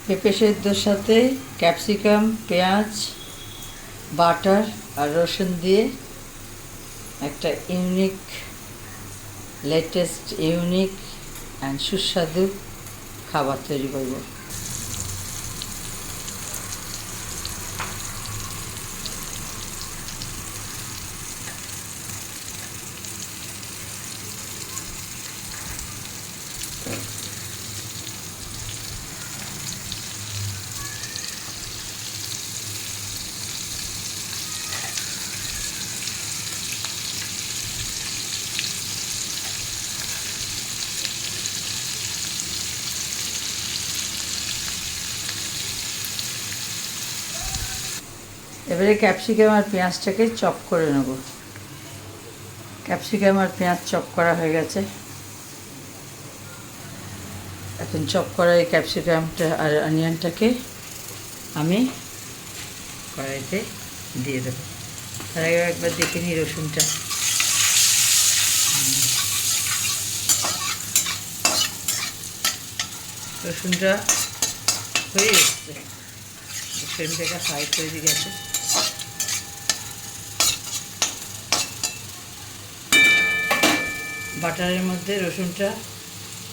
পেঁপে সেদ্ধর সাথে ক্যাপসিকাম, পেঁয়াজ, বাটার আর রসুন দিয়ে একটা ইউনিক, লেটেস্ট, ইউনিক অ্যান্ড সুস্বাদু খাবার তৈরি করব। এবারে ক্যাপসিকাম আর পেঁয়াজটাকে চপ করে নেব। ক্যাপসিকাম আর পেঁয়াজ চপ করা হয়ে গেছে। এখন চপ করা এই ক্যাপসিকামটা আর অনিয়নটাকে আমি কড়াইতে দিয়ে দেবো। তার আগে একবার দেখে নিই রসুনটা। রসুনটা হয়ে এসছে, ফ্লেমটাকে হাই করে দিয়ে গেছে। বাটারের মধ্যে রসুনটা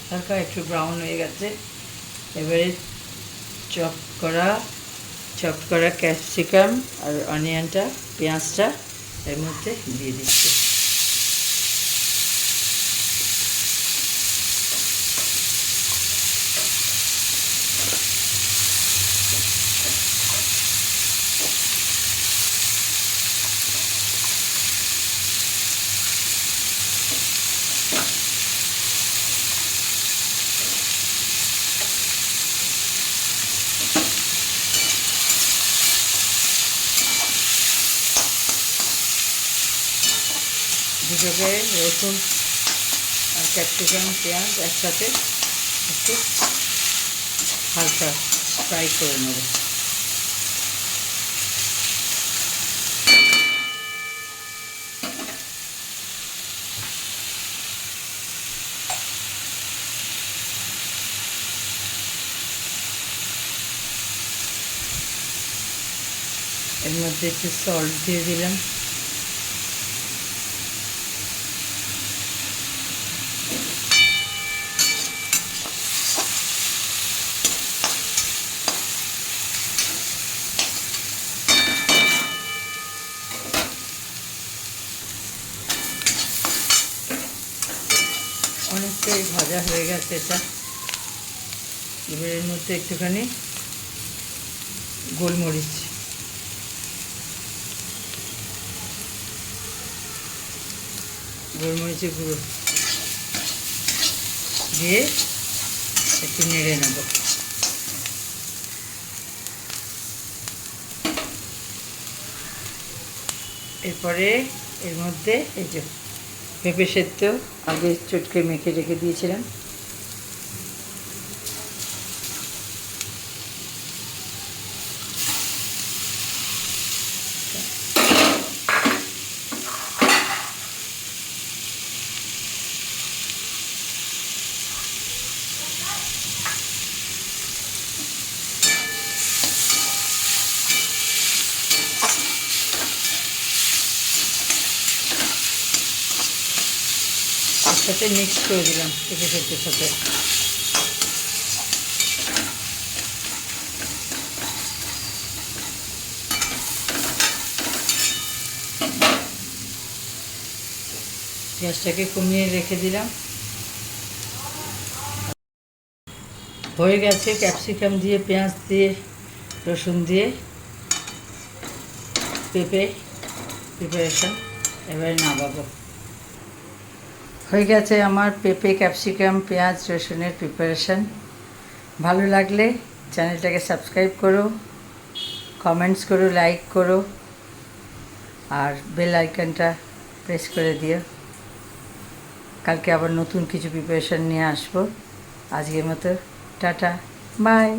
হালকা একটু ব্রাউন হয়ে গেছে। এবারে চপ করা ক্যাপসিকাম আর অনিয়নটা, পেঁয়াজটা এর মধ্যে দিয়ে দিচ্ছি। দুটোকে রসুন আর ক্যাপসিকাম, পেঁয়াজ একসাথে একটু হালকা ফ্রাই করে নেব। এর মধ্যে একটু সল্ট দিয়ে দিলাম। অনেকটাই ভাজা হয়ে গেছে এটা। এবার এর মধ্যে একটুখানি গোলমরিচের গুঁড়ো দিয়ে একটু নেড়ে নেব। এরপরে এর মধ্যে এই যে পেঁপে সেদ্ধ আগে চটকে মেখে রেখে দিয়েছিলাম, সাথে মিক্স করে দিলাম পেঁপে সেদ্ধের সাথে। গ্যাসটাকে কমিয়ে রেখে দিলাম। হয়ে গেছে ক্যাপসিকাম দিয়ে, পেঁয়াজ দিয়ে, রসুন দিয়ে প্রিপারেশন। এবারে নামাবো। হয়ে গেছে আমার পেঁপে, ক্যাপসিকাম, পেঁয়াজ, রসুনের প্রিপারেশন। ভালো লাগলে চ্যানেলটাকে সাবস্ক্রাইব করো, কমেন্টস করো, লাইক করো আর বেল আইকনটা প্রেস করে দিও। কালকে আবার নতুন কিছু প্রিপারেশন নিয়ে আসবো। আজকের মতো টাটা, বাই।